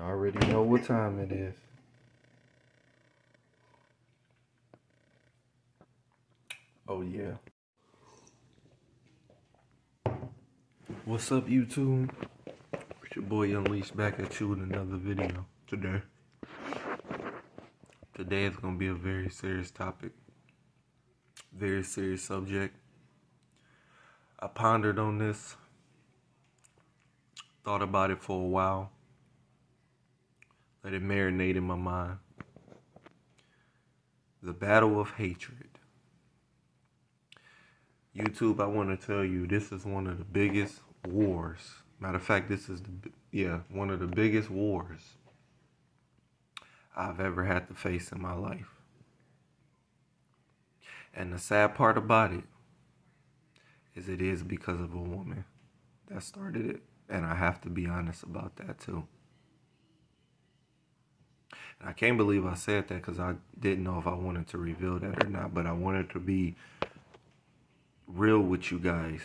I already know what time it is. Oh, yeah. What's up, YouTube? It's your boy Unleashed back at you with another video today. Today is going to be a very serious topic. Very serious subject. I pondered on this. Thought about it for a while. Let it marinate in my mind. The battle of hatred. YouTube, I want to tell you, this is one of the biggest wars. Matter of fact, this is one of the biggest wars I've ever had to face in my life. And the sad part about it is because of a woman that started it. And I have to be honest about that too. And I can't believe I said that because I didn't know if I wanted to reveal that or not. But I wanted to be real with you guys.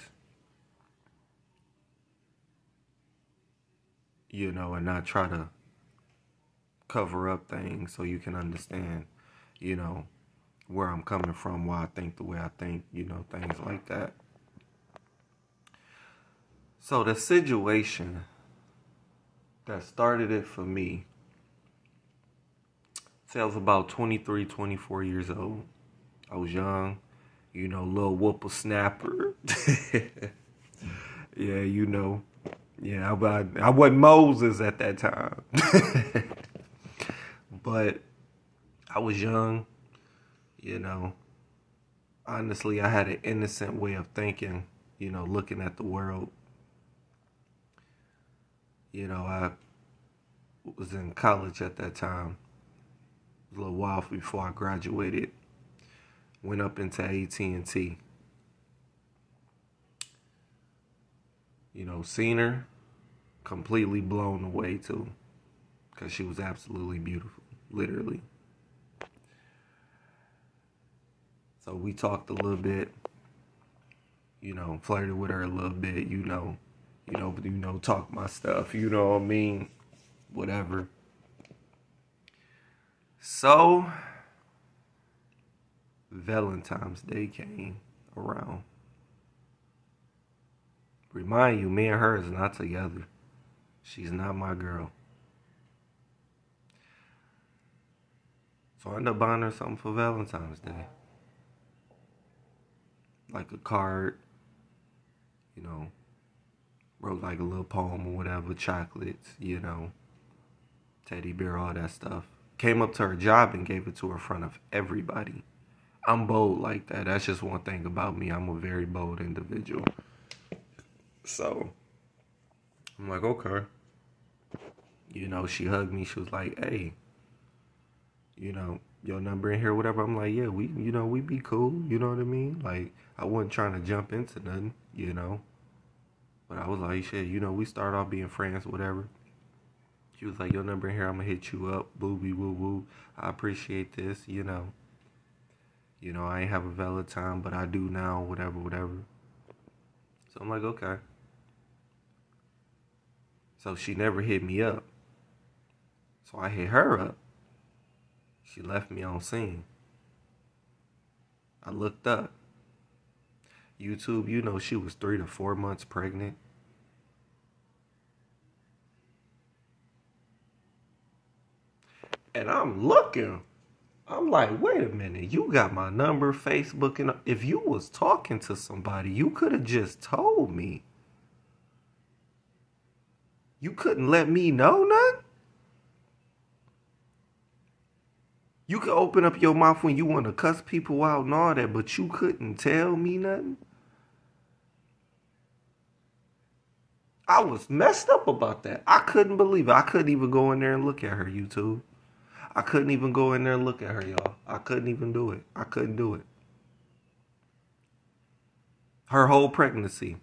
You know, and not try to cover up things so you can understand, you know, where I'm coming from, why I think the way I think, you know, things like that. So the situation that started it for me, I was about 23, 24 years old. I was young, you know, little whippersnapper. Yeah, you know. Yeah, I wasn't Moses at that time. But I was young, you know. Honestly, I had an innocent way of thinking, you know, looking at the world. You know, I was in college at that time. A little while before I graduated. Went up into AT&T. You know, seen her, completely blown away too. Because she was absolutely beautiful, literally. So we talked a little bit, you know, flirted with her a little bit, you know, talk my stuff, you know what I mean? Whatever. So, Valentine's Day came around. Remind you, me and her is not together. She's not my girl. So I ended up buying her something for Valentine's Day. Like a card, you know, wrote like a little poem or whatever, chocolates, you know, teddy bear, all that stuff. Came up to her job and gave it to her in front of everybody. I'm bold like that. That's just one thing about me. I'm a very bold individual. So, I'm like, okay. You know, she hugged me. She was like, hey, you know, your number in here, whatever. I'm like, yeah, we be cool. You know what I mean? Like, I wasn't trying to jump into nothing, you know. But I was like, shit, you know, we start off being friends, whatever. She was like, your number in here, I'm going to hit you up. Booby, woo, woo. I appreciate this, you know. You know, I ain't have a valid time, but I do now, whatever. So I'm like, okay. So she never hit me up. So I hit her up. She left me on scene. I looked up. YouTube, you know, she was 3 to 4 months pregnant. And I'm looking. I'm like, wait a minute. You got my number, Facebook, and if you was talking to somebody, you could have just told me. You couldn't let me know nothing? You could open up your mouth when you want to cuss people out and all that, but you couldn't tell me nothing? I was messed up about that. I couldn't believe it. I couldn't even go in there and look at her, YouTube. I couldn't even go in there and look at her, y'all. I couldn't even do it. I couldn't do it. Her whole pregnancy.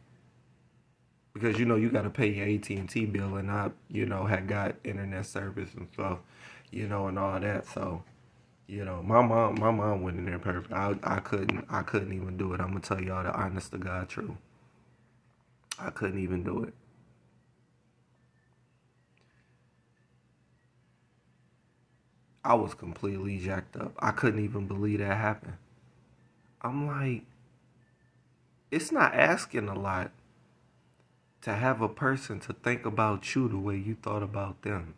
Because, you know, you got to pay your AT&T bill, and I, you know, had got internet service and stuff, you know, and all that. So, you know, my mom went in there perfect. I couldn't even do it. I'm going to tell y'all the honest to God truth. I couldn't even do it. I was completely jacked up. I couldn't even believe that happened. I'm like, it's not asking a lot to have a person to think about you the way you thought about them.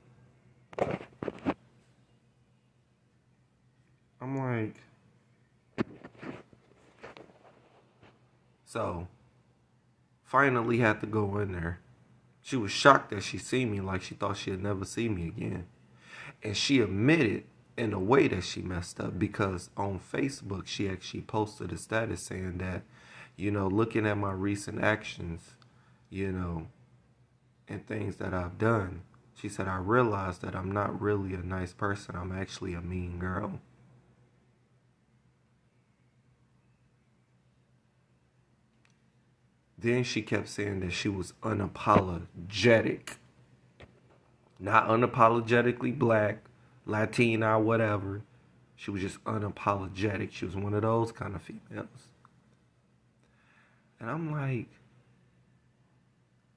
I'm like, so finally had to go in there. She was shocked that she seen me, like she thought she'd never see me again. And she admitted in a way that she messed up, because on Facebook she actually posted a status saying that, looking at my recent actions, you know, and things that I've done, she said, I realized that I'm not really a nice person. I'm actually a mean girl. Then she kept saying that she was unapologetic. Not unapologetically black, Latina, whatever. She was just unapologetic. She was one of those kind of females. And I'm like,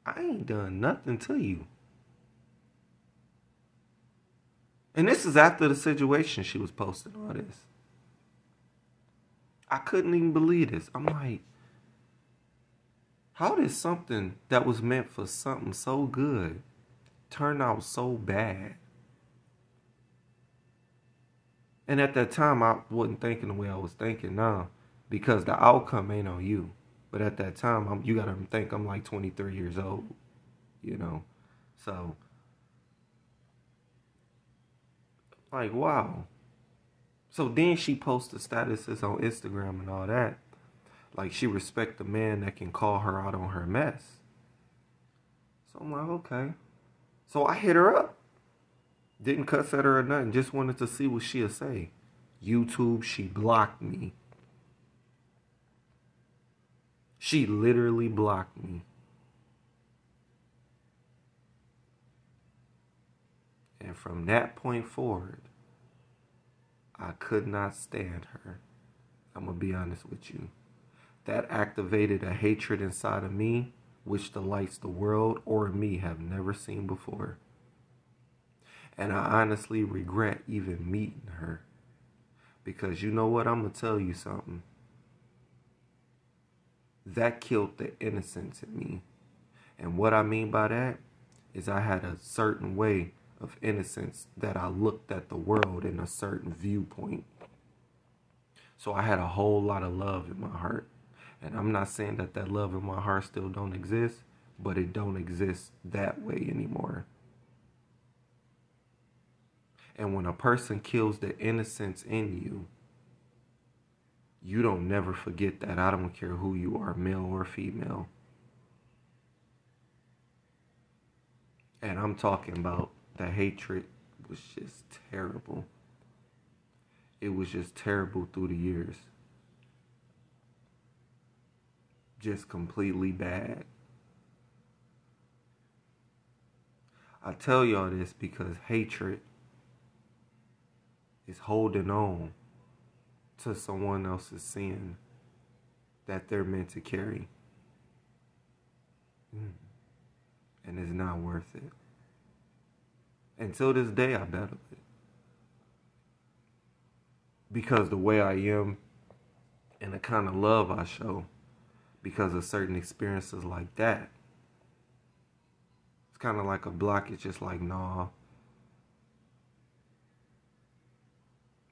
I ain't done nothing to you. And this is after the situation she was posting all this. I couldn't even believe this. I'm like, how did something that was meant for something so good turn out so bad? And at that time, I wasn't thinking the way I was thinking now, because the outcome ain't on you. But at that time, you got to think I'm like 23 years old, So, like, wow. So then she posted statuses on Instagram and all that. Like, she respect the man that can call her out on her mess. So I'm like, okay. So I hit her up. Didn't cuss at her or nothing. Just wanted to see what she'd say. YouTube, she blocked me. She literally blocked me. And from that point forward, I could not stand her. I'm going to be honest with you. That activated a hatred inside of me, which the lights the world or me have never seen before. And I honestly regret even meeting her. Because you know what? I'm going to tell you something. That killed the innocence in me. And what I mean by that is I had a certain way of innocence that I looked at the world in a certain viewpoint. So I had a whole lot of love in my heart. And I'm not saying that that love in my heart still don't exist, but it don't exist that way anymore. And when a person kills the innocence in you, you don't never forget that. I don't care who you are, male or female. And I'm talking about the hatred was just terrible. It was just terrible through the years. Just completely bad. I tell y'all this because hatred is holding on to someone else's sin that they're meant to carry. And it's not worth it. Until this day, I battle it. Because the way I am and the kind of love I show, because of certain experiences like that, it's kind of like a block. It's just like, nah.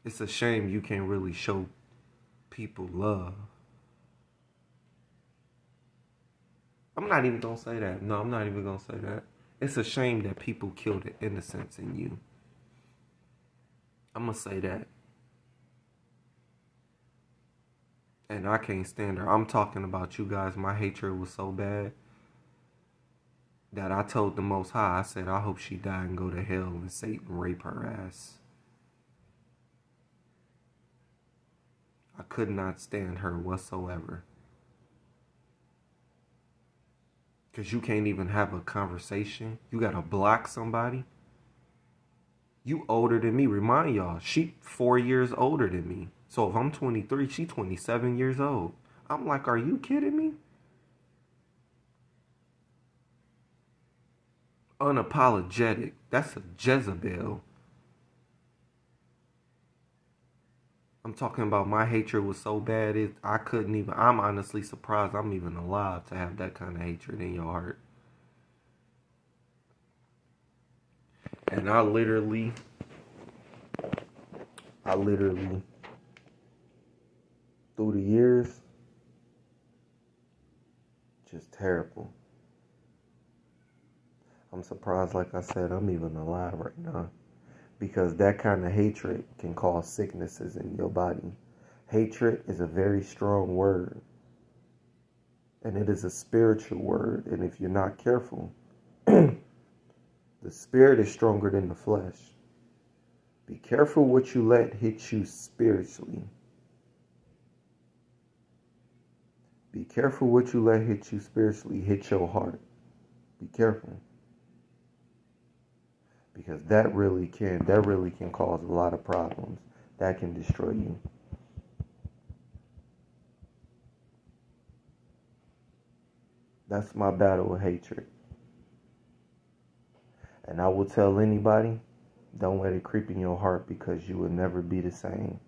It's a shame you can't really show people love. I'm not even going to say that. No, I'm not even going to say that. It's a shame that people kill the innocence in you. I'm going to say that. And I can't stand her. I'm talking about you guys. My hatred was so bad that I told the Most High, I said, I hope she die and go to hell and Satan rape her ass. I could not stand her whatsoever. Because you can't even have a conversation. You got to block somebody. You older than me. Remind y'all, she 4 years older than me. So if I'm 23, she 27 years old. I'm like, are you kidding me? Unapologetic. That's a Jezebel. I'm talking about my hatred was so bad I couldn't even. I'm honestly surprised I'm even alive to have that kind of hatred in your heart. And I literally through the years, just terrible. I'm surprised, like I said, I'm even alive right now. Because that kind of hatred can cause sicknesses in your body. Hatred is a very strong word. And it is a spiritual word. And if you're not careful, the spirit is stronger than the flesh. Be careful what you let hit you spiritually. Be careful what you let hit you spiritually, hit your heart. Be careful. Because that really can cause a lot of problems. That can destroy you. That's my battle with hatred. And I will tell anybody, don't let it creep in your heart because you will never be the same.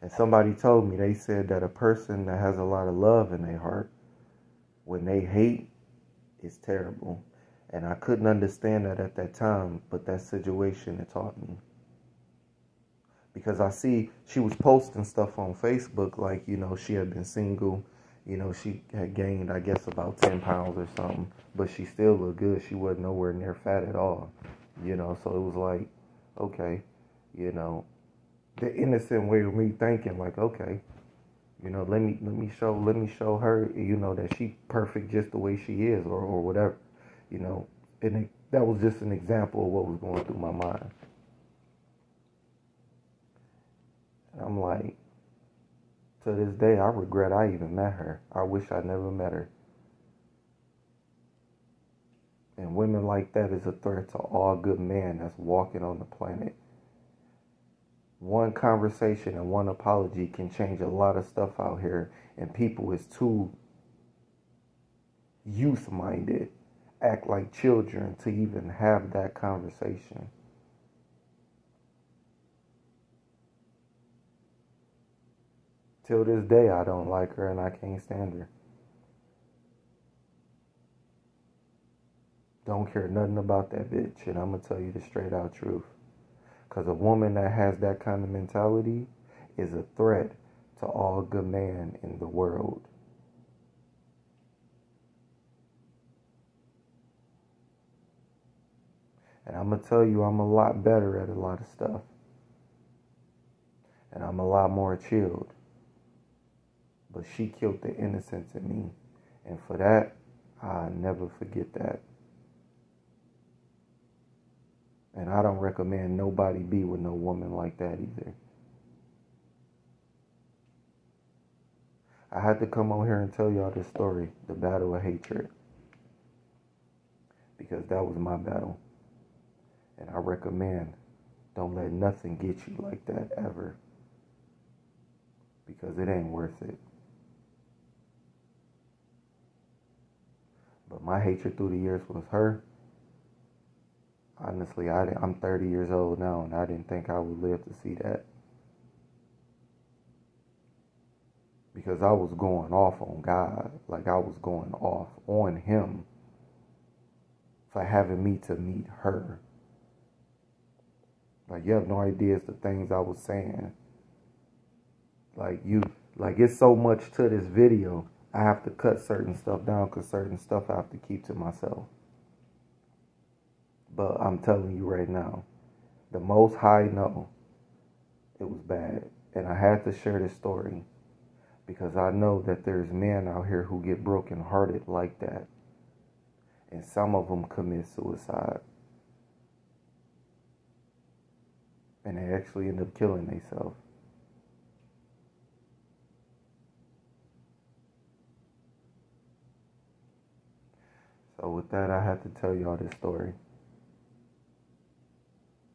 And somebody told me, they said that a person that has a lot of love in their heart, when they hate, it's terrible. And I couldn't understand that at that time, but that situation, it taught me. Because I see she was posting stuff on Facebook like, she had been single. She had gained, I guess, about 10 pounds or something. But she still looked good. She wasn't nowhere near fat at all. So it was like, okay, the innocent way of me thinking like, okay, let me show her, that she perfect just the way she is or whatever, and that was just an example of what was going through my mind. And I'm like, to this day, I regret I even met her. I wish I never met her. And women like that is a threat to all good men that's walking on the planet. One conversation and one apology can change a lot of stuff out here, and people is too youth-minded, act like children to even have that conversation. Till this day, I don't like her and I can't stand her. Don't care nothing about that bitch, and I'm going to tell you the straight out truth. Because a woman that has that kind of mentality is a threat to all good men in the world. And I'm going to tell you, I'm a lot better at a lot of stuff. And I'm a lot more chilled. But she killed the innocence in me. And for that, I'll never forget that. And I don't recommend nobody be with no woman like that either. I had to come on here and tell y'all this story, the battle of hatred. Because that was my battle. And I recommend, don't let nothing get you like that ever. Because it ain't worth it. But my hatred through the years was her. Honestly, I'm 30 years old now, and I didn't think I would live to see that. Because I was going off on God. Like I was going off on him for having me to meet her. Like, you have no idea the things I was saying. Like, it's so much to this video. I have to cut certain stuff down because certain stuff I have to keep to myself. But I'm telling you right now, the Most High know it was bad. And I had to share this story because I know that there's men out here who get brokenhearted like that. And some of them commit suicide. And they actually end up killing themselves. So with that, I had to tell y'all this story.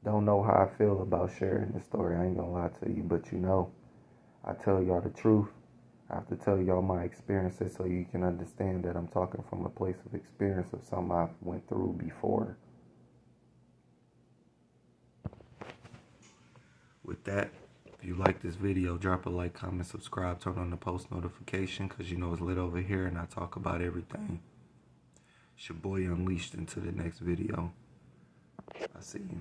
Don't know how I feel about sharing this story. I ain't gonna lie to you, but I tell y'all the truth. I have to tell y'all my experiences so you can understand that I'm talking from a place of experience of something I've went through before. With that, if you like this video, drop a like, comment, subscribe, turn on the post notification, because you know it's lit over here and I talk about everything. It's your boy Unleashed. Into the next video. I see you.